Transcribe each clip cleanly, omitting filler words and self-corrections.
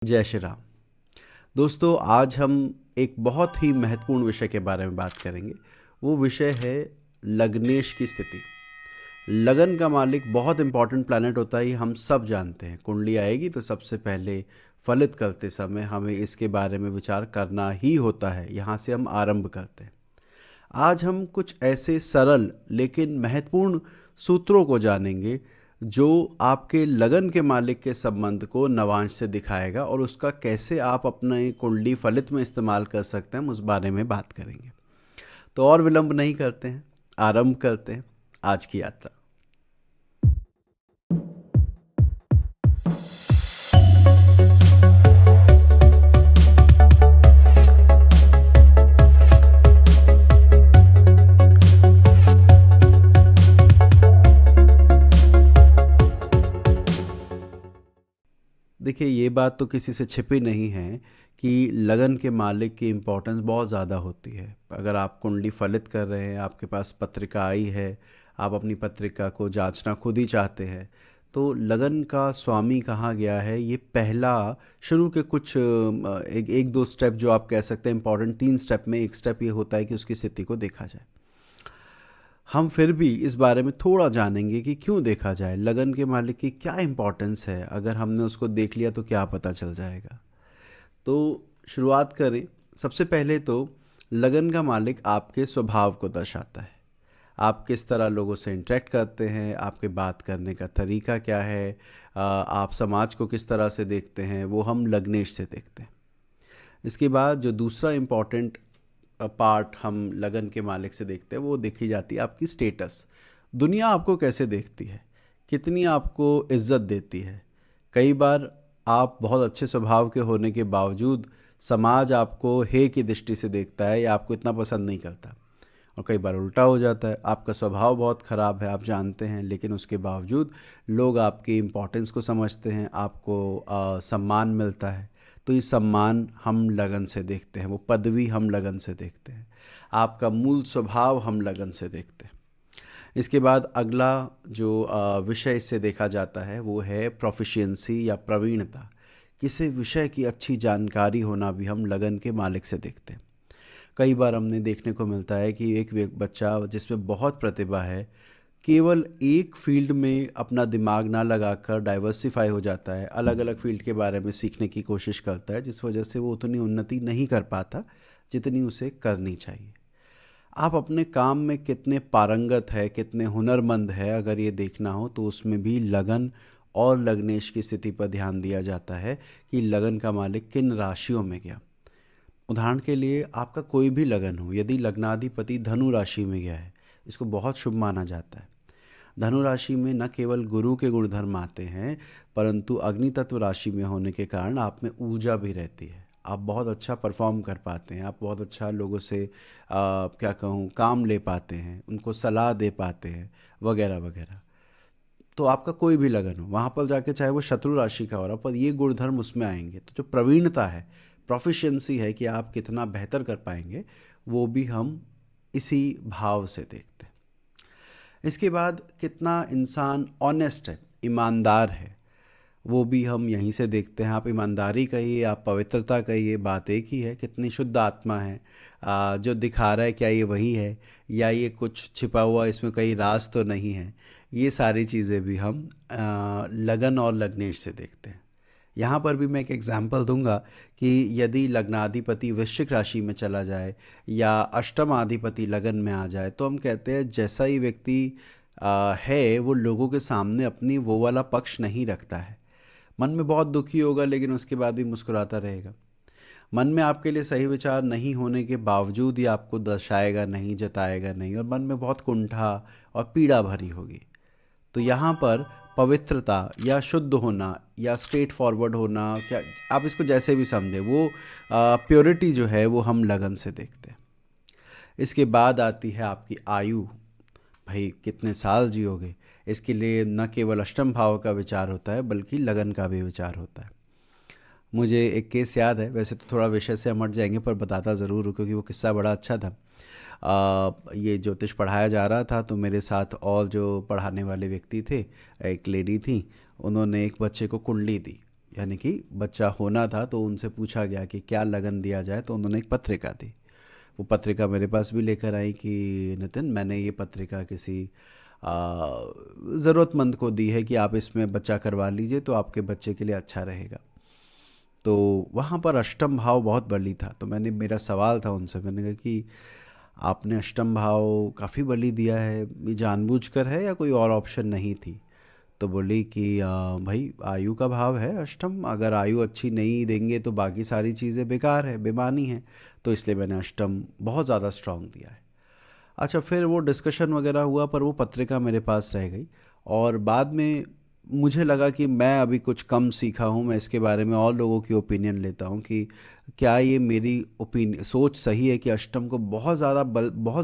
जय श्री राम। दोस्तों, आज हम एक बहुत ही महत्वपूर्ण विषय के बारे में बात करेंगे। वो विषय है लग्नेश की स्थिति। लगन का मालिक बहुत इंपॉर्टेंट प्लैनेट होता है, ये हम सब जानते हैं। कुंडली आएगी तो सबसे पहले फलित करते समय हमें इसके बारे में विचार करना ही होता है। यहाँ से हम आरंभ करते हैं। आज हम कुछ ऐसे सरल लेकिन महत्वपूर्ण सूत्रों को जानेंगे जो आपके लगन के मालिक के संबंध को नवांश से दिखाएगा और उसका कैसे आप अपने कुंडली फलित में इस्तेमाल कर सकते हैं, हम उस बारे में बात करेंगे। तो और विलंब नहीं करते हैं, आरंभ करते हैं आज की यात्रा। देखिए, ये बात तो किसी से छिपी नहीं है कि लगन के मालिक की इम्पोर्टेंस बहुत ज़्यादा होती है। अगर आप कुंडली फलित कर रहे हैं, आपके पास पत्रिका आई है, आप अपनी पत्रिका को जांचना खुद ही चाहते हैं, तो लगन का स्वामी कहाँ गया है, ये पहला शुरू के कुछ एक एक दो स्टेप जो आप कह सकते हैं इम्पॉर्टेंट, 3 स्टेप में एक स्टेप ये होता है कि उसकी स्थिति को देखा जाए। हम फिर भी इस बारे में थोड़ा जानेंगे कि क्यों देखा जाए, लगन के मालिक की क्या इम्पोर्टेंस है, अगर हमने उसको देख लिया तो क्या पता चल जाएगा। तो शुरुआत करें। सबसे पहले तो लगन का मालिक आपके स्वभाव को दर्शाता है। आप किस तरह लोगों से इंटरेक्ट करते हैं, आपके बात करने का तरीका क्या है, आप समाज को किस तरह से देखते हैं, वो हम लग्नेश से देखते हैं। इसके बाद जो दूसरा इम्पॉर्टेंट पार्ट हम लगन के मालिक से देखते हैं, वो देखी जाती है आपकी स्टेटस। दुनिया आपको कैसे देखती है, कितनी आपको इज्जत देती है। कई बार आप बहुत अच्छे स्वभाव के होने के बावजूद समाज आपको हे की दृष्टि से देखता है या आपको इतना पसंद नहीं करता। और कई बार उल्टा हो जाता है, आपका स्वभाव बहुत ख़राब है, आप जानते हैं, लेकिन उसके बावजूद लोग आपकी इम्पोर्टेंस को समझते हैं, आपको सम्मान मिलता है। तो ये सम्मान हम लगन से देखते हैं, वो पदवी हम लगन से देखते हैं, आपका मूल स्वभाव हम लगन से देखते हैं। इसके बाद अगला जो विषय इससे देखा जाता है वो है प्रोफिशिएंसी या प्रवीणता। किसी विषय की अच्छी जानकारी होना भी हम लगन के मालिक से देखते हैं। कई बार हमने देखने को मिलता है कि एक बच्चा जिसमें बहुत प्रतिभा है, केवल एक फील्ड में अपना दिमाग ना लगाकर डाइवर्सिफाई हो जाता है, अलग अलग फील्ड के बारे में सीखने की कोशिश करता है, जिस वजह से वो उतनी उन्नति नहीं कर पाता जितनी उसे करनी चाहिए। आप अपने काम में कितने पारंगत है, कितने हुनरमंद है, अगर ये देखना हो तो उसमें भी लगन और लग्नेश की स्थिति पर ध्यान दिया जाता है कि लगन का मालिक किन राशियों में गया। उदाहरण के लिए आपका कोई भी लगन हो, यदि लग्नाधिपति धनु राशि में गया है, इसको बहुत शुभ माना जाता है। धनु राशि में न केवल गुरु के गुणधर्म आते हैं, परंतु अग्नि तत्व राशि में होने के कारण आप में ऊर्जा भी रहती है। आप बहुत अच्छा परफॉर्म कर पाते हैं, आप बहुत अच्छा लोगों से क्या कहूँ काम ले पाते हैं, उनको सलाह दे पाते हैं, वगैरह वगैरह। तो आपका कोई भी लगन हो, वहाँ पर जाके चाहे वो शत्रु राशि का हो रहा, पर ये गुणधर्म उसमें आएंगे। तो जो प्रवीणता है, प्रोफिशिएंसी है कि आप कितना बेहतर कर पाएंगे, वो भी हम इसी भाव से देखते हैं। इसके बाद कितना इंसान ऑनेस्ट है, ईमानदार है, वो भी हम यहीं से देखते हैं। आप ईमानदारी कहिए, आप पवित्रता कहिए, बात एक ही है। कितनी शुद्ध आत्मा है, जो दिखा रहा है क्या ये वही है या ये कुछ छिपा हुआ, इसमें कई राज तो नहीं है। ये सारी चीज़ें भी हम लगन और लग्नेश से देखते हैं। यहाँ पर भी मैं एक एग्जाम्पल दूंगा कि यदि लग्नाधिपति वृश्चिक राशि में चला जाए या अष्टम अधिपति लगन में आ जाए, तो हम कहते हैं जैसा ही व्यक्ति है, वो लोगों के सामने अपनी वो वाला पक्ष नहीं रखता है। मन में बहुत दुखी होगा लेकिन उसके बाद भी मुस्कुराता रहेगा। मन में आपके लिए सही विचार नहीं होने के बावजूद ही आपको दर्शाएगा नहीं, जताएगा नहीं, और मन में बहुत कुंठा और पीड़ा भरी होगी। तो यहाँ पर पवित्रता या शुद्ध होना या स्ट्रेट फॉरवर्ड होना, क्या आप इसको जैसे भी समझें, वो प्योरिटी जो है वो हम लगन से देखते हैं। इसके बाद आती है आपकी आयु। भाई कितने साल जियोगे, इसके लिए न केवल अष्टम भाव का विचार होता है बल्कि लगन का भी विचार होता है। मुझे एक केस याद है, वैसे तो थोड़ा विषय से हम हट जाएंगे पर बताता ज़रूर हूँ क्योंकि वो किस्सा बड़ा अच्छा था। ये ज्योतिष पढ़ाया जा रहा था तो मेरे साथ और जो पढ़ाने वाले व्यक्ति थे, एक लेडी थी, उन्होंने एक बच्चे को कुंडली दी। यानी कि बच्चा होना था, तो उनसे पूछा गया कि क्या लगन दिया जाए, तो उन्होंने एक पत्रिका दी। वो पत्रिका मेरे पास भी लेकर आई कि नितिन, मैंने ये पत्रिका किसी ज़रूरतमंद को दी है कि आप इसमें बच्चा करवा लीजिए तो आपके बच्चे के लिए अच्छा रहेगा। तो वहाँ पर अष्टम भाव बहुत बली था। तो मेरा सवाल था उनसे, मैंने कहा कि आपने अष्टम भाव काफ़ी बली दिया है, ये जानबूझकर है या कोई और ऑप्शन नहीं थी? तो बोली कि भाई आयु का भाव है अष्टम, अगर आयु अच्छी नहीं देंगे तो बाकी सारी चीज़ें बेकार है, बेमानी है, तो इसलिए मैंने अष्टम बहुत ज़्यादा स्ट्रांग दिया है। अच्छा, फिर वो डिस्कशन वगैरह हुआ, पर वो पत्रिका मेरे पास रह गई। और बाद में मुझे लगा कि मैं अभी कुछ कम सीखा हूँ, मैं इसके बारे में और लोगों की ओपिनियन लेता हूँ कि क्या ये मेरी ओपिनियन सोच सही है कि अष्टम को बहुत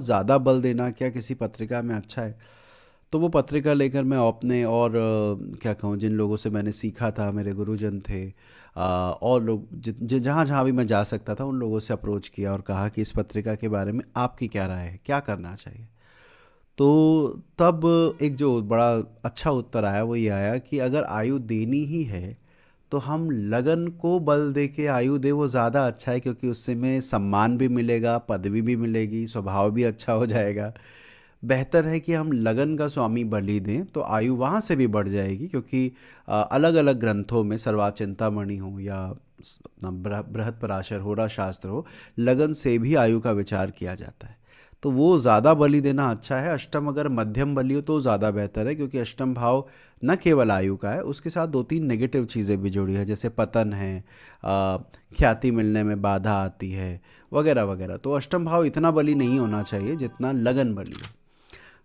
ज़्यादा बल देना क्या किसी पत्रिका में अच्छा है। तो वो पत्रिका लेकर मैं अपने और क्या कहूँ, जिन लोगों से मैंने सीखा था, मेरे गुरुजन थे, और लोग जहाँ जहाँ भी मैं जा सकता था उन लोगों से अप्रोच किया और कहा कि इस पत्रिका के बारे में आपकी क्या राय है, क्या करना चाहिए। तो तब एक जो बड़ा अच्छा उत्तर आया वो ये आया कि अगर आयु देनी ही है तो हम लगन को बल दे के आयु दे, वो ज़्यादा अच्छा है, क्योंकि उससे में सम्मान भी मिलेगा, पदवी भी मिलेगी, स्वभाव भी अच्छा हो जाएगा। बेहतर है कि हम लगन का स्वामी बलि दें तो आयु वहाँ से भी बढ़ जाएगी, क्योंकि अलग अलग ग्रंथों में सर्वाचिंतामणि हो या अपना बृहत्पराशर होरा शास्त्र हो, लगन से भी आयु का विचार किया जाता है। तो वो ज़्यादा बलि देना अच्छा है। अष्टम अगर मध्यम बलि हो तो ज़्यादा बेहतर है, क्योंकि अष्टम भाव न केवल आयु का है, उसके साथ दो तीन नेगेटिव चीज़ें भी जुड़ी है, जैसे पतन है, ख्याति मिलने में बाधा आती है, वगैरह वगैरह। तो अष्टम भाव इतना बलि नहीं होना चाहिए जितना लगन बलि हो।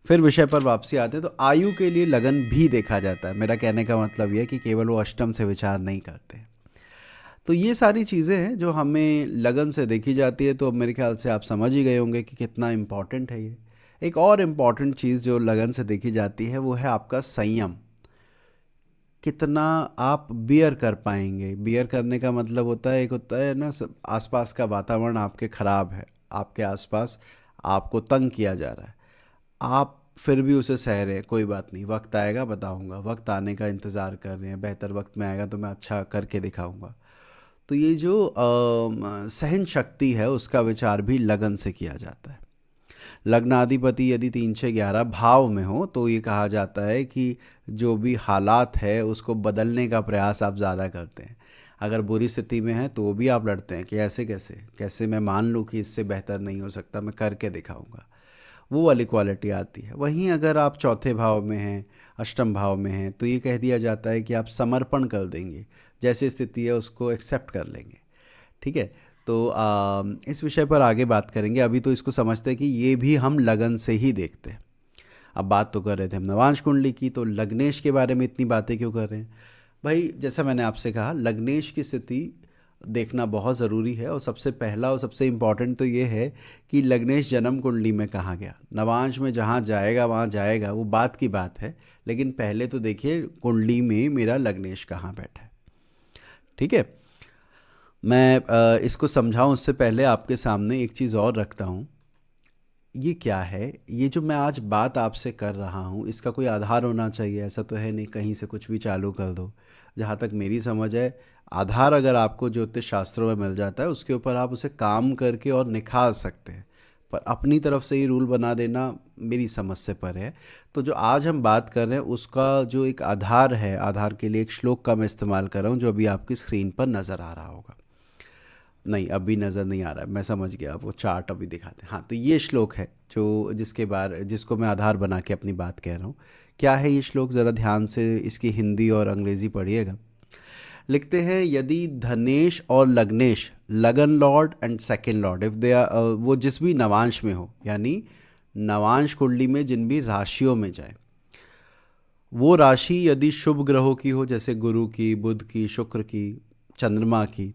फिर विषय पर वापसी आते हैं, तो आयु के लिए लगन भी देखा जाता है। मेरा कहने का मतलब यह है कि केवल वो अष्टम से विचार नहीं करते। तो ये सारी चीज़ें हैं जो हमें लगन से देखी जाती है। तो अब मेरे ख्याल से आप समझ ही गए होंगे कि कितना इम्पॉर्टेंट है ये। एक और इम्पॉर्टेंट चीज़ जो लगन से देखी जाती है वो है आपका संयम। कितना आप बियर कर पाएंगे। बियर करने का मतलब होता है, एक होता है ना, आसपास का वातावरण आपके ख़राब है, आपके आसपास आपको तंग किया जा रहा है, आप फिर भी उसे सह रहे हैं, कोई बात नहीं, वक्त आएगा बताऊंगा, वक्त आने का इंतज़ार कर रहे हैं, बेहतर वक्त में आएगा तो मैं अच्छा करके दिखाऊंगा। तो ये जो सहन शक्ति है उसका विचार भी लगन से किया जाता है। लग्नाधिपति यदि 3 6 11 भाव में हो तो ये कहा जाता है कि जो भी हालात है उसको बदलने का प्रयास आप ज़्यादा करते हैं। अगर बुरी स्थिति में है तो भी आप लड़ते हैं कि ऐसे कैसे कैसे मैं मान लूँ कि इससे बेहतर नहीं हो सकता, मैं करके दिखाऊंगा। वो वाली क्वालिटी आती है। वहीं अगर आप चौथे भाव में हैं, अष्टम भाव में हैं, तो ये कह दिया जाता है कि आप समर्पण कर देंगे, जैसी स्थिति है उसको एक्सेप्ट कर लेंगे। ठीक है। तो इस विषय पर आगे बात करेंगे, अभी तो इसको समझते हैं कि ये भी हम लगन से ही देखते हैं। अब बात तो कर रहे थे हम नवांश कुंडली की, तो लग्नेश के बारे में इतनी बातें क्यों कर रहे हैं भाई? जैसा मैंने आपसे कहा, लग्नेश की स्थिति देखना बहुत ज़रूरी है। और सबसे पहला और सबसे इम्पॉर्टेंट तो ये है कि लग्नेश जन्म कुंडली में कहाँ गया। नवांश में जहाँ जाएगा वहाँ जाएगा, वो बात की बात है, लेकिन पहले तो देखिए कुंडली में मेरा लग्नेश कहाँ बैठा है। ठीक है। मैं इसको समझाऊं उससे पहले आपके सामने एक चीज़ और रखता हूँ। ये क्या है, ये जो मैं आज बात आपसे कर रहा हूँ इसका कोई आधार होना चाहिए, ऐसा तो है नहीं कहीं से कुछ भी चालू कर दो। जहाँ तक मेरी समझ है, आधार अगर आपको ज्योतिष शास्त्रों में मिल जाता है उसके ऊपर आप उसे काम करके और निखार सकते हैं, पर अपनी तरफ से ही रूल बना देना मेरी समझ से पर है। तो जो आज हम बात कर रहे हैं उसका जो एक आधार है, आधार के लिए एक श्लोक का मैं इस्तेमाल कर रहा हूँ जो अभी आपकी स्क्रीन पर नज़र आ रहा होगा। नहीं, अभी नज़र नहीं आ रहा है, मैं समझ गया, आप वो चार्ट अभी दिखाते हैं। हाँ, तो ये श्लोक है जो जिसको मैं आधार बना के अपनी बात कह रहा हूँ। क्या है ये श्लोक, ज़रा ध्यान से इसकी हिंदी और अंग्रेज़ी पढ़िएगा। लिखते हैं, यदि धनेश और लग्नेश, लगन lord and second lord, if they are, वो जिस भी नवांश में हो, यानी नवांश कुंडली में जिन भी राशियों में जाए, वो राशि यदि शुभ ग्रहों की हो, जैसे गुरु की, बुध की, शुक्र की, चंद्रमा की,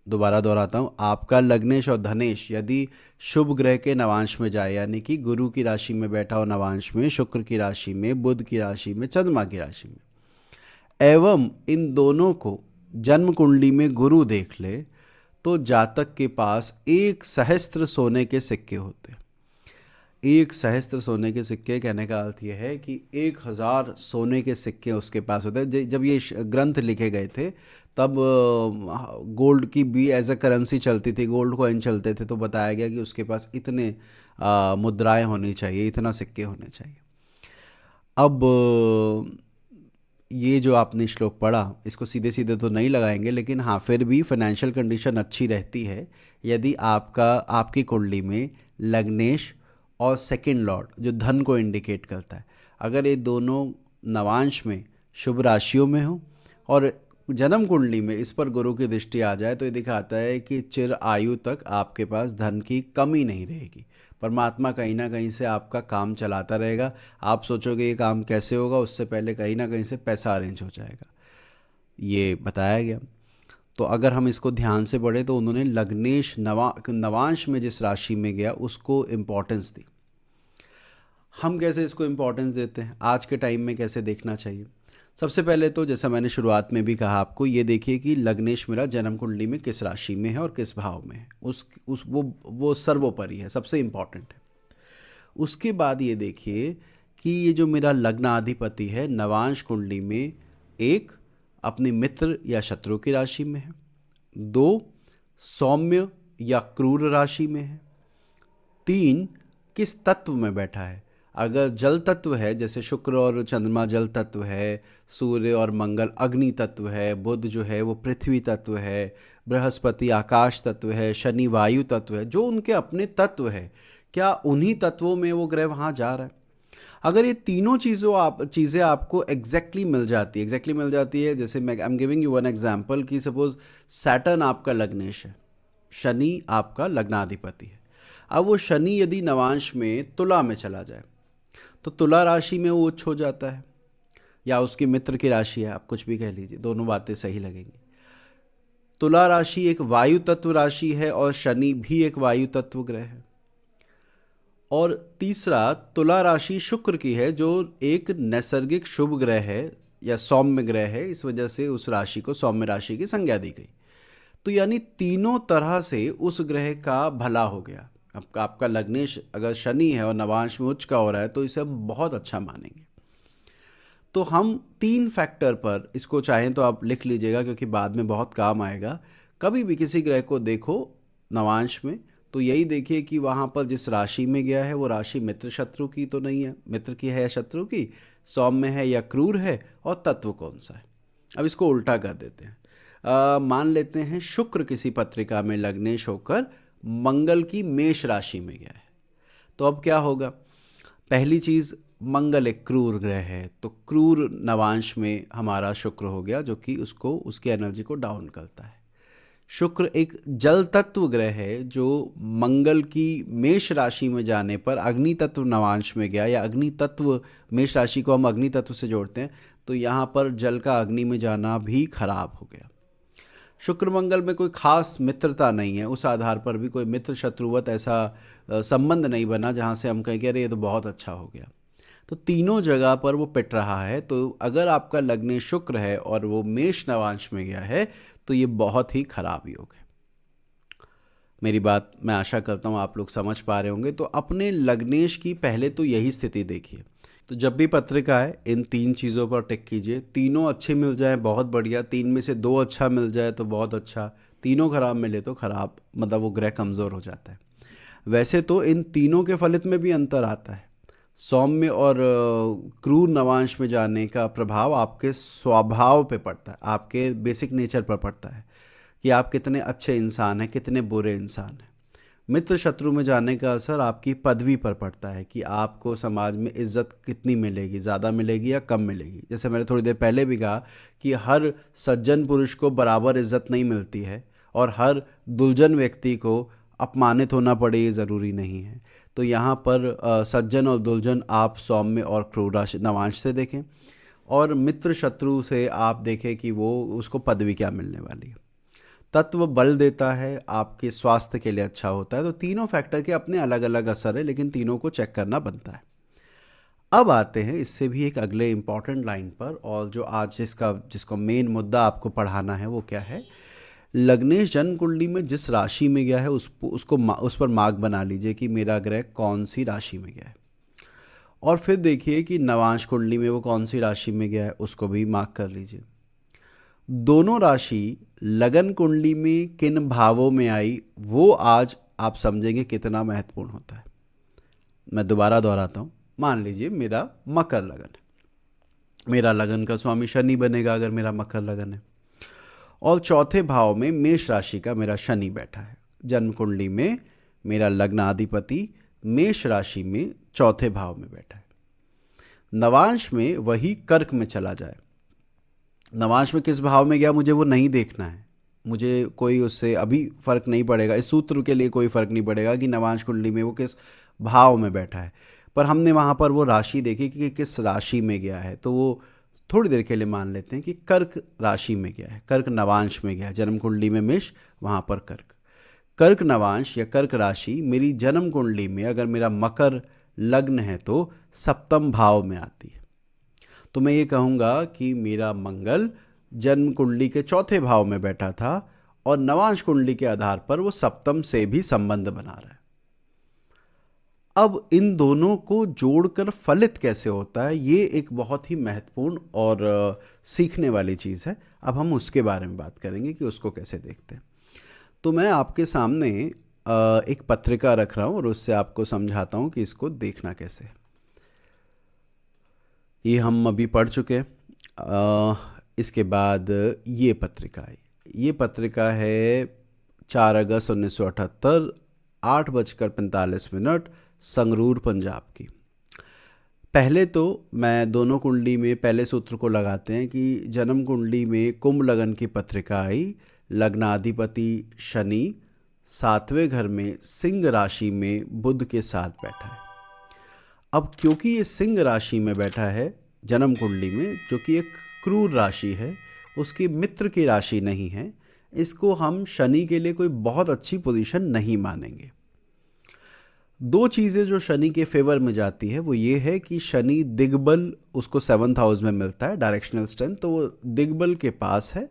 दोबारा दोहराता हूँ, आपका लग्नेश और धनेश यदि शुभ ग्रह के नवांश में जाए, यानी कि गुरु की राशि में बैठा हो नवांश में, शुक्र की राशि में, बुध की राशि में, चंद्रमा की राशि में, एवं इन दोनों को जन्म कुंडली में गुरु देख ले, तो जातक के पास 1 सहस्त्र सोने के सिक्के होते हैं। एक सहस्त्र सोने के सिक्के कहने का अर्थ ये है कि 1000 सोने के सिक्के उसके पास होते हैं। जब ये ग्रंथ लिखे गए थे तब गोल्ड की भी एज अ करेंसी चलती थी, गोल्ड कॉइन चलते थे, तो बताया गया कि उसके पास इतने मुद्राएं होनी चाहिए, इतना सिक्के होने चाहिए। अब ये जो आपने श्लोक पढ़ा इसको सीधे सीधे तो नहीं लगाएंगे, लेकिन हाँ फिर भी फाइनेंशियल कंडीशन अच्छी रहती है यदि आपकी कुंडली में लग्नेश और सेकंड लॉर्ड जो धन को इंडिकेट करता है, अगर ये दोनों नवांश में शुभ राशियों में हो और जन्म कुंडली में इस पर गुरु की दृष्टि आ जाए तो ये दिखाता है कि चिर आयु तक आपके पास धन की कमी नहीं रहेगी। परमात्मा कहीं ना कहीं से आपका काम चलाता रहेगा। आप सोचोगे ये काम कैसे होगा, उससे पहले कहीं ना कहीं से पैसा अरेंज हो जाएगा, ये बताया गया। तो अगर हम इसको ध्यान से पढ़े तो उन्होंने लग्नेश नवांश में जिस राशि में गया उसको इम्पोर्टेंस दी। हम कैसे इसको इम्पोर्टेंस देते हैं, आज के टाइम में कैसे देखना चाहिए? सबसे पहले तो जैसा मैंने शुरुआत में भी कहा आपको, ये देखिए कि लग्नेश मेरा जन्म कुंडली में किस राशि में है और किस भाव में है, उस वो सर्वोपरि है, सबसे इम्पॉर्टेंट है। उसके बाद ये देखिए कि ये जो मेरा लग्नाधिपति है नवांश कुंडली में, एक अपने मित्र या शत्रु की राशि में है, दो सौम्य या क्रूर राशि में है, तीन किस तत्व में बैठा है। अगर जल तत्व है, जैसे शुक्र और चंद्रमा जल तत्व है, सूर्य और मंगल अग्नि तत्व है, बुध जो है वो पृथ्वी तत्व है, बृहस्पति आकाश तत्व है, शनि वायु तत्व है, जो उनके अपने तत्व है, क्या उन्हीं तत्वों में वो ग्रह वहाँ जा रहा है? अगर ये तीनों चीज़ें आपको एग्जैक्टली मिल जाती है, जैसे मैं I am giving you one example कि सपोज सैटर्न आपका लग्नेश है, शनि आपका लग्नाधिपति है। अब वो शनि यदि नवांश में तुला में चला जाए तो तुला राशि में वो उच्च हो जाता है, या उसकी मित्र की राशि है, आप कुछ भी कह लीजिए, दोनों बातें सही लगेंगी। तुला राशि एक वायु तत्व राशि है और शनि भी एक वायु तत्व ग्रह है। और तीसरा, तुला राशि शुक्र की है जो एक नैसर्गिक शुभ ग्रह है या सौम्य ग्रह है, इस वजह से उस राशि को सौम्य राशि की संज्ञा दी गई। तो यानी तीनों तरह से उस ग्रह का भला हो गया। आपका लग्नेश अगर शनि है और नवांश में उच्च का हो रहा है तो इसे हम बहुत अच्छा मानेंगे। तो हम 3 फैक्टर पर इसको चाहें तो आप लिख लीजिएगा, क्योंकि बाद में बहुत काम आएगा। कभी भी किसी ग्रह को देखो नवांश में तो यही देखिए कि वहाँ पर जिस राशि में गया है वो राशि मित्र शत्रु की तो नहीं है, मित्र की है या शत्रु की, सौम्य है या क्रूर है, और तत्व कौन सा है। अब इसको उल्टा कर देते हैं। मान लेते हैं शुक्र किसी पत्रिका में लग्नेश होकर मंगल की मेष राशि में गया है, तो अब क्या होगा? पहली चीज़, मंगल एक क्रूर ग्रह है, तो क्रूर नवांश में हमारा शुक्र हो गया, जो कि उसको उसकी एनर्जी को डाउन करता है। शुक्र एक जल तत्व ग्रह है जो मंगल की मेष राशि में जाने पर अग्नि तत्व नवांश में गया, या अग्नि तत्व, मेष राशि को हम अग्नि तत्व से जोड़ते हैं, तो यहाँ पर जल का अग्नि में जाना भी खराब हो गया। शुक्र मंगल में कोई खास मित्रता नहीं है, उस आधार पर भी कोई मित्र शत्रुवत ऐसा संबंध नहीं बना जहाँ से हम कहें कि अरे ये तो बहुत अच्छा हो गया। तो तीनों जगह पर वो पिट रहा है। तो अगर आपका लग्न शुक्र है और वो मेष नवांश में गया है तो ये बहुत ही खराब योग है। मेरी बात मैं आशा करता हूँ आप लोग समझ पा रहे होंगे। तो अपने लग्नेश की पहले तो यही स्थिति देखिए। तो जब भी पत्रिका है इन 3 चीज़ों पर टिक कीजिए। तीनों अच्छे मिल जाए बहुत बढ़िया, 3 में से 2 अच्छा मिल जाए तो बहुत अच्छा, तीनों खराब मिले तो खराब, मतलब वो ग्रह कमज़ोर हो जाता है। वैसे तो इन तीनों के फलित में भी अंतर आता है। सौम्य और क्रूर नवांश में जाने का प्रभाव आपके स्वभाव पे पड़ता है, आपके बेसिक नेचर पर पड़ता है कि आप कितने अच्छे इंसान हैं, कितने बुरे इंसान हैं। मित्र शत्रु में जाने का असर आपकी पदवी पर पड़ता है कि आपको समाज में इज्जत कितनी मिलेगी, ज़्यादा मिलेगी या कम मिलेगी। जैसे मैंने थोड़ी देर पहले भी कहा कि हर सज्जन पुरुष को बराबर इज्जत नहीं मिलती है और हर दुर्जन व्यक्ति को अपमानित होना पड़े ये ज़रूरी नहीं है। तो यहाँ पर सज्जन और दुर्जन आप सौम्य और क्रूर राशि नवांश से देखें, और मित्र शत्रु से आप देखें कि वो उसको पदवी क्या मिलने वाली है। तत्व बल देता है, आपके स्वास्थ्य के लिए अच्छा होता है। तो तीनों फैक्टर के अपने अलग अलग असर है, लेकिन तीनों को चेक करना बनता है। अब आते हैं इससे भी एक अगले इम्पॉर्टेंट लाइन पर, और जो आज जिसको मेन मुद्दा आपको पढ़ाना है वो क्या है लग्नेश जन्म कुंडली में जिस राशि में गया है उस पर मार्क बना लीजिए कि मेरा ग्रह कौन सी राशि में गया है। और फिर देखिए कि नवांश कुंडली में वो कौन सी राशि में गया है, उसको भी मार्क कर लीजिए। दोनों राशि लगन कुंडली में किन भावों में आई वो आज आप समझेंगे कितना महत्वपूर्ण होता है। मैं दोबारा दोहराता हूँ। मान लीजिए मेरा मकर लगन है, मेरा लगन का स्वामी शनि बनेगा अगर मेरा मकर लगन है, और चौथे भाव में मेष राशि का मेरा शनि बैठा है। जन्म कुंडली में मेरा लग्नाधिपति मेष राशि में चौथे भाव में बैठा है। नवांश में वही कर्क में चला जाए। नवांश में किस भाव में गया मुझे वो नहीं देखना है, मुझे कोई उससे अभी फर्क नहीं पड़ेगा, इस सूत्र के लिए कोई फर्क नहीं पड़ेगा कि नवांश कुंडली में वो किस भाव में बैठा है, पर हमने वहाँ पर वो राशि देखी कि किस राशि में गया है। तो वो थोड़ी देर के लिए मान लेते हैं कि कर्क राशि में गया है, कर्क नवांश में गया है। जन्म कुंडली में मेष, वहाँ पर कर्क नवांश या कर्क राशि मेरी जन्म कुंडली में अगर मेरा मकर लग्न है तो सप्तम भाव में आती है। तो मैं ये कहूँगा कि मेरा मंगल जन्म कुंडली के चौथे भाव में बैठा था और नवांश कुंडली के आधार पर वो सप्तम से भी संबंध बना रहा है। अब इन दोनों को जोड़कर फलित कैसे होता है, ये एक बहुत ही महत्वपूर्ण और सीखने वाली चीज़ है। अब हम उसके बारे में बात करेंगे कि उसको कैसे देखते हैं। तो मैं आपके सामने एक पत्रिका रख रहा हूँ और उससे आपको समझाता हूँ कि इसको देखना कैसे है। ये हम अभी पढ़ चुके हैं। इसके बाद ये पत्रिका है 4 अगस्त 1978, 8:45 संगरूर पंजाब की। पहले तो मैं दोनों कुंडली में पहले सूत्र को लगाते हैं कि जन्म कुंडली में कुंभ लगन की पत्रिका आई, लग्नाधिपति शनि 7वें घर में सिंह राशि में बुध के साथ बैठा है। अब क्योंकि ये सिंह राशि में बैठा है जन्म कुंडली में, जो कि एक क्रूर राशि है, उसकी मित्र की राशि नहीं है, इसको हम शनि के लिए कोई बहुत अच्छी पोजीशन नहीं मानेंगे। दो चीज़ें जो शनि के फेवर में जाती है वो ये है कि शनि दिग्बल उसको 7th हाउस में मिलता है, डायरेक्शनल स्ट्रेंथ, तो वो दिग्बल के पास है,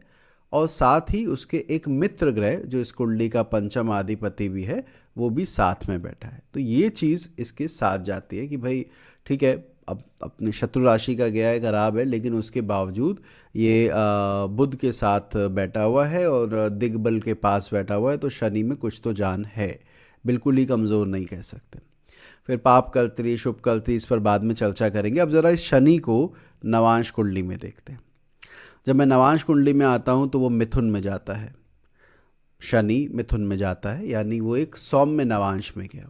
और साथ ही उसके एक मित्र ग्रह जो इस कुंडली का पंचम अधिपति भी है वो भी साथ में बैठा है। तो ये चीज़ इसके साथ जाती है कि भाई ठीक है, अब अपनी शत्रु राशि का गया है, खराब है, लेकिन उसके बावजूद ये बुध के साथ बैठा हुआ है और दिग्बल के पास बैठा हुआ है, तो शनि में कुछ तो जान है, बिल्कुल ही कमज़ोर नहीं कह सकते। फिर पाप कर्त्री शुभ कर्त्री इस पर बाद में चर्चा करेंगे। अब ज़रा इस शनि को नवांश कुंडली में देखते हैं। जब मैं नवांश कुंडली में आता हूँ तो वो मिथुन में जाता है, शनि मिथुन में जाता है, यानी वो एक सौम्य नवांश में गया।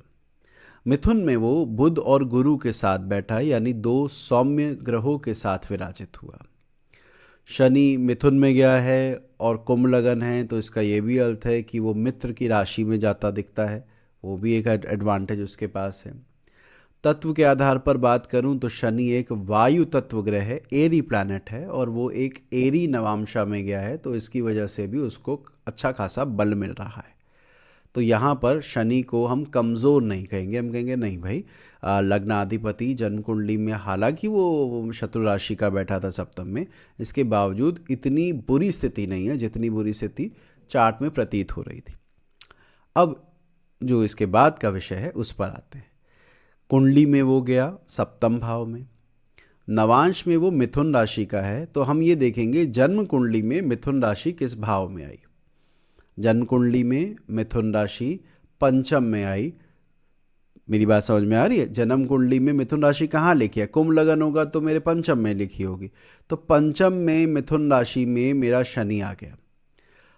मिथुन में वो बुध और गुरु के साथ बैठा है, यानी दो सौम्य ग्रहों के साथ विराजित हुआ। शनि मिथुन में गया है और कुंभ लगन है, तो इसका ये भी अर्थ है कि वो मित्र की राशि में जाता दिखता है, वो भी एक एडवांटेज उसके पास है। तत्व के आधार पर बात करूं तो शनि एक वायु तत्व ग्रह है, एरी प्लैनेट है, और वो एक एरी नवांशा में गया है, तो इसकी वजह से भी उसको अच्छा खासा बल मिल रहा है। तो यहाँ पर शनि को हम कमज़ोर नहीं कहेंगे, हम कहेंगे नहीं भाई, लग्नाधिपति जन्म कुंडली में हालांकि वो शत्रु राशि का बैठा था सप्तम में, इसके बावजूद इतनी बुरी स्थिति नहीं है जितनी बुरी स्थिति चार्ट में प्रतीत हो रही थी। अब जो इसके बाद का विषय है उस पर आते हैं। कुंडली में वो गया सप्तम भाव में, नवांश में वो मिथुन राशि का है, तो हम ये देखेंगे जन्म कुंडली में मिथुन राशि किस भाव में आई। जन्म कुंडली में मिथुन राशि पंचम में आई। मेरी बात समझ में आ रही है? जन्म कुंडली में मिथुन राशि कहाँ लिखी है? कुंभ लगन होगा तो मेरे पंचम में लिखी होगी, तो पंचम में मिथुन राशि में मेरा शनि आ गया।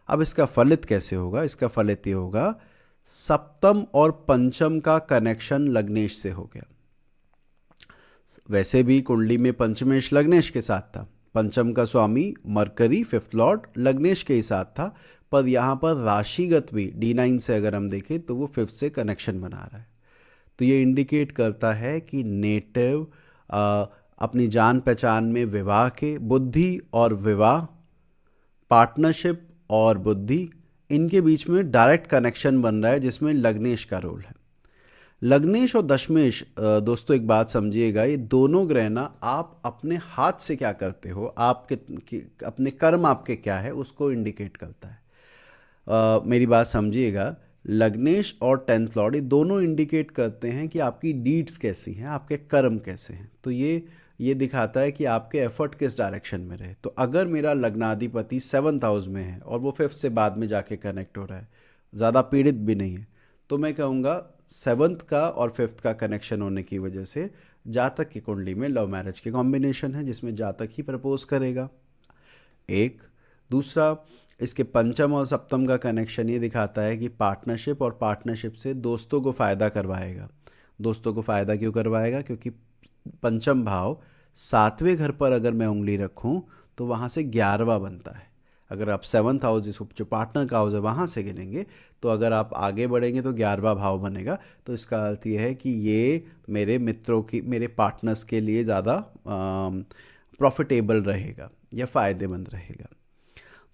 अब इसका फलित कैसे होगा? इसका फलित ये होगा, सप्तम और पंचम का कनेक्शन लग्नेश से हो गया। वैसे भी कुंडली में पंचमेश लग्नेश के साथ था, पंचम का स्वामी मरकरी 5th लॉर्ड लग्नेश के ही साथ था, पर यहाँ पर राशिगत भी D9 से अगर हम देखें तो वो 5th से कनेक्शन बना रहा है। तो ये इंडिकेट करता है कि नेटिव अपनी जान पहचान में विवाह के बुद्धि और विवाह, पार्टनरशिप और बुद्धि, इनके बीच में डायरेक्ट कनेक्शन बन रहा है जिसमें लग्नेश का रोल है। लग्नेश और दशमेश, दोस्तों एक बात समझिएगा, ये दोनों ग्रह ना आप अपने हाथ से क्या करते हो, आपके अपने कर्म आपके क्या है उसको इंडिकेट करता है। मेरी बात समझिएगा, लग्नेश और टेंथ लॉर्ड ये दोनों इंडिकेट करते हैं कि आपकी डीड्स कैसी हैं, आपके कर्म कैसे हैं। तो ये दिखाता है कि आपके एफर्ट किस डायरेक्शन में रहे। तो अगर मेरा लग्नाधिपति 7th हाउस में है और वो 5th से बाद में जाके कनेक्ट हो रहा है, ज़्यादा पीड़ित भी नहीं है, तो मैं कहूँगा 7th का और 5th का कनेक्शन होने की वजह से जातक की कुंडली में लव मैरिज के कॉम्बिनेशन है, जिसमें जातक ही प्रपोज करेगा। एक दूसरा, इसके पंचम और सप्तम का कनेक्शन ये दिखाता है कि पार्टनरशिप और पार्टनरशिप से दोस्तों को फ़ायदा करवाएगा। दोस्तों को फ़ायदा क्यों करवाएगा? क्योंकि पंचम भाव 7वें घर पर अगर मैं उंगली रखूं तो वहाँ से 11वां बनता है। अगर आप 7th हाउस जिसको जो पार्टनर का हाउस है वहाँ से गिनेंगे तो अगर आप आगे बढ़ेंगे तो 11वां भाव बनेगा। तो इसका अर्थ ये है कि ये मेरे मित्रों की, मेरे पार्टनर्स के लिए ज़्यादा प्रॉफिटेबल रहेगा या फ़ायदेमंद रहेगा।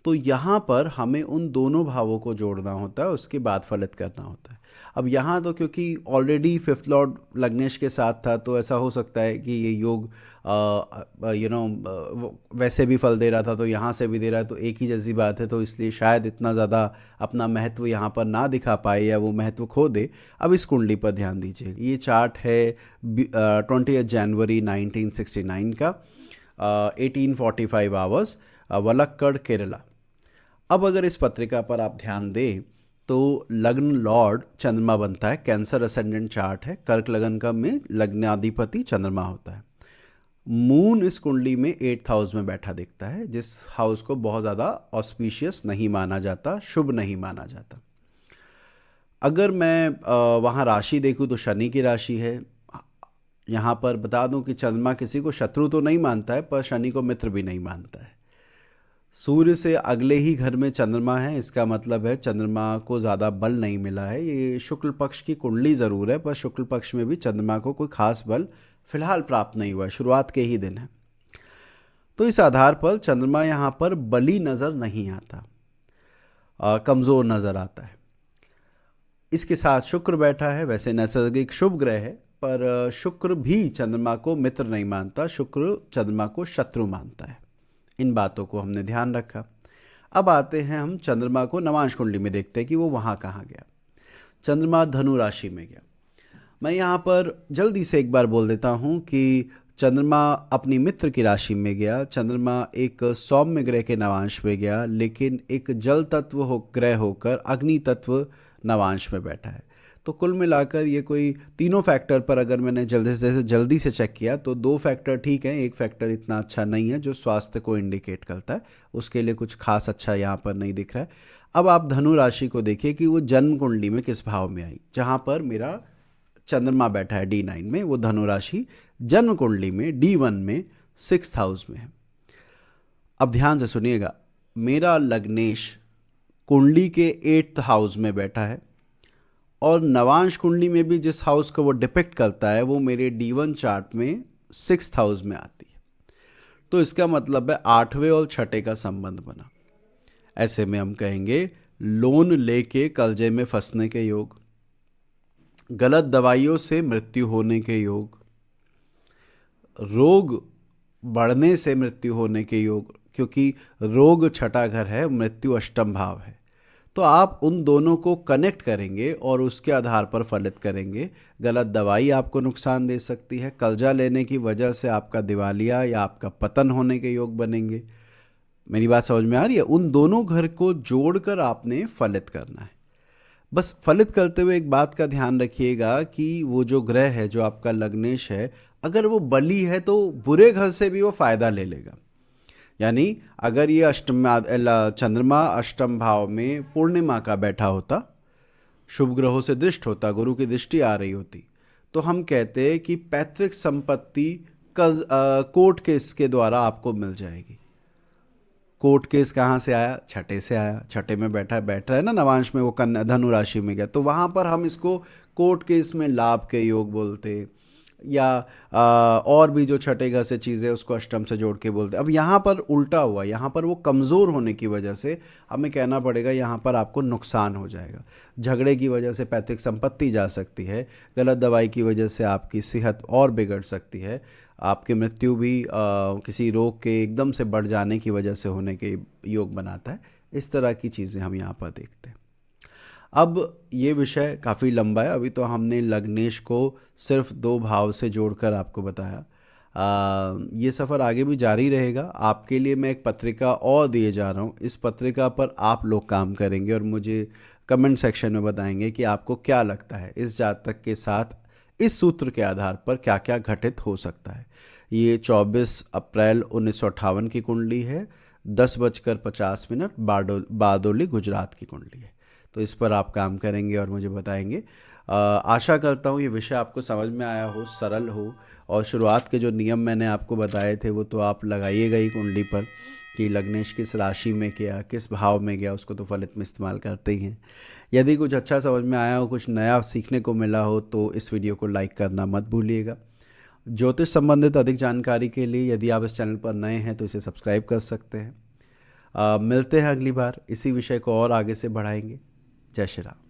तो यहाँ पर हमें उन दोनों भावों को जोड़ना होता है, उसके बाद फलित करना होता है। अब यहाँ तो क्योंकि ऑलरेडी 5th लॉर्ड लग्नेश के साथ था, तो ऐसा हो सकता है कि ये योग वैसे भी फल दे रहा था तो यहाँ से भी दे रहा है, तो एक ही जैसी बात है, तो इसलिए शायद इतना ज़्यादा अपना महत्व यहाँ पर ना दिखा पाए या वो महत्व खो दे। अब इस कुंडली पर ध्यान दीजिए, ये चार्ट है 20 जनवरी 1969 का, 1845 आवर्स, वलक्कड़ केरला। अब अगर इस पत्रिका पर आप ध्यान दें तो लग्न लॉर्ड चंद्रमा बनता है, कैंसर असेंडेंट चार्ट है, कर्क लगन का में लग्नाधिपति चंद्रमा होता है। मून इस कुंडली में 8th हाउस में बैठा दिखता है, जिस हाउस को बहुत ज़्यादा ऑस्पिशियस नहीं माना जाता, शुभ नहीं माना जाता। अगर मैं वहाँ राशि देखूँ तो शनि की राशि है। यहाँ पर बता दूँ कि चंद्रमा किसी को शत्रु तो नहीं मानता है, पर शनि को मित्र भी नहीं मानता है। सूर्य से अगले ही घर में चंद्रमा है, इसका मतलब है चंद्रमा को ज़्यादा बल नहीं मिला है। ये शुक्ल पक्ष की कुंडली ज़रूर है, पर शुक्ल पक्ष में भी चंद्रमा को कोई खास बल फिलहाल प्राप्त नहीं हुआ है, शुरुआत के ही दिन है। तो इस आधार पर चंद्रमा यहाँ पर बली नज़र नहीं आता, कमज़ोर नज़र आता है। इसके साथ शुक्र बैठा है, वैसे नैसर्गिक शुभ ग्रह है, पर शुक्र भी चंद्रमा को मित्र नहीं मानता, शुक्र चंद्रमा को शत्रु मानता है। इन बातों को हमने ध्यान रखा। अब आते हैं हम चंद्रमा को नवांश कुंडली में देखते हैं कि वो वहाँ कहाँ गया। चंद्रमा धनु राशि में गया। मैं यहाँ पर जल्दी से एक बार बोल देता हूँ कि चंद्रमा अपनी मित्र की राशि में गया। चंद्रमा एक सौम्य ग्रह के नवांश में गया, लेकिन एक जल तत्व ग्रह होकर अग्नि तत्व नवांश में बैठा है। तो कुल मिलाकर ये कोई तीनों फैक्टर पर अगर मैंने जल्दी से चेक किया तो 2 फैक्टर ठीक हैं, एक फैक्टर इतना अच्छा नहीं है जो स्वास्थ्य को इंडिकेट करता है, उसके लिए कुछ खास अच्छा यहाँ पर नहीं दिख रहा है। अब आप धनु राशि को देखिए कि वो जन्म कुंडली में किस भाव में आई। जहाँ पर मेरा चंद्रमा बैठा है D9 में, वो धनु राशि जन्म कुंडली में D1 में 6th हाउस में है। अब ध्यान से सुनिएगा, मेरा लग्नेश कुंडली के 8th हाउस में बैठा है और नवांश कुंडली में भी जिस हाउस को वो डिपिक्ट करता है वो मेरे D1 चार्ट में 6th हाउस में आती है। तो इसका मतलब है 8वें और 6ठे का संबंध बना। ऐसे में हम कहेंगे लोन लेके कर्जे में फंसने के योग, गलत दवाइयों से मृत्यु होने के योग, रोग बढ़ने से मृत्यु होने के योग, क्योंकि रोग 6ठा घर है, मृत्यु 8म भाव है। तो आप उन दोनों को कनेक्ट करेंगे और उसके आधार पर फलित करेंगे। गलत दवाई आपको नुकसान दे सकती है, कर्जा लेने की वजह से आपका दिवालिया या आपका पतन होने के योग बनेंगे। मेरी बात समझ में आ रही है? उन दोनों घर को जोड़कर आपने फलित करना है। बस फलित करते हुए एक बात का ध्यान रखिएगा कि वो जो ग्रह है, जो आपका लग्नेश है, अगर वो बली है तो बुरे घर से भी वो फायदा ले लेगा। यानी अगर ये चंद्रमा 8म भाव में पूर्णिमा का बैठा होता, शुभ ग्रहों से दृष्ट होता, गुरु की दृष्टि आ रही होती, तो हम कहते हैं कि पैतृक संपत्ति कोर्ट केस के द्वारा आपको मिल जाएगी। कोर्ट केस कहाँ से आया? 6ठे से आया। 6ठे में बैठ रहा है ना नवांश में, वो धनु राशि में गया, तो वहाँ पर हम इसको कोर्ट केस में लाभ के योग बोलते, या और भी जो 6ठे घर से चीज़ें उसको 8म से जोड़ के बोलते। अब यहाँ पर उल्टा हुआ, यहाँ पर वो कमज़ोर होने की वजह से हमें कहना पड़ेगा यहाँ पर आपको नुकसान हो जाएगा। झगड़े की वजह से पैतृक संपत्ति जा सकती है, गलत दवाई की वजह से आपकी सेहत और बिगड़ सकती है, आपकी मृत्यु भी किसी रोग के एकदम से बढ़ जाने की वजह से होने के योग बनाता है। इस तरह की चीज़ें हम यहाँ पर देखते हैं। अब ये विषय काफ़ी लंबा है, अभी तो हमने लग्नेश को सिर्फ 2 भाव से जोड़कर आपको बताया। ये सफ़र आगे भी जारी रहेगा। आपके लिए मैं एक पत्रिका और दिए जा रहा हूँ, इस पत्रिका पर आप लोग काम करेंगे और मुझे कमेंट सेक्शन में बताएंगे कि आपको क्या लगता है इस जातक के साथ इस सूत्र के आधार पर क्या क्या घटित हो सकता है। ये 24 अप्रैल 1958 की कुंडली है, 10:50 बारडोली गुजरात की कुंडली है। तो इस पर आप काम करेंगे और मुझे बताएंगे। आशा करता हूँ ये विषय आपको समझ में आया हो, सरल हो, और शुरुआत के जो नियम मैंने आपको बताए थे वो तो आप लगाइएगा ही कुंडली पर कि लग्नेश किस राशि में गया, किस भाव में गया, उसको तो फलित में इस्तेमाल करते ही हैं। यदि कुछ अच्छा समझ में आया हो, कुछ नया सीखने को मिला हो, तो इस वीडियो को लाइक करना मत भूलिएगा। ज्योतिष संबंधित अधिक जानकारी के लिए यदि आप इस चैनल पर नए हैं तो इसे सब्सक्राइब कर सकते हैं। मिलते हैं अगली बार, इसी विषय को और आगे से बढ़ाएंगे। जय श्री राम।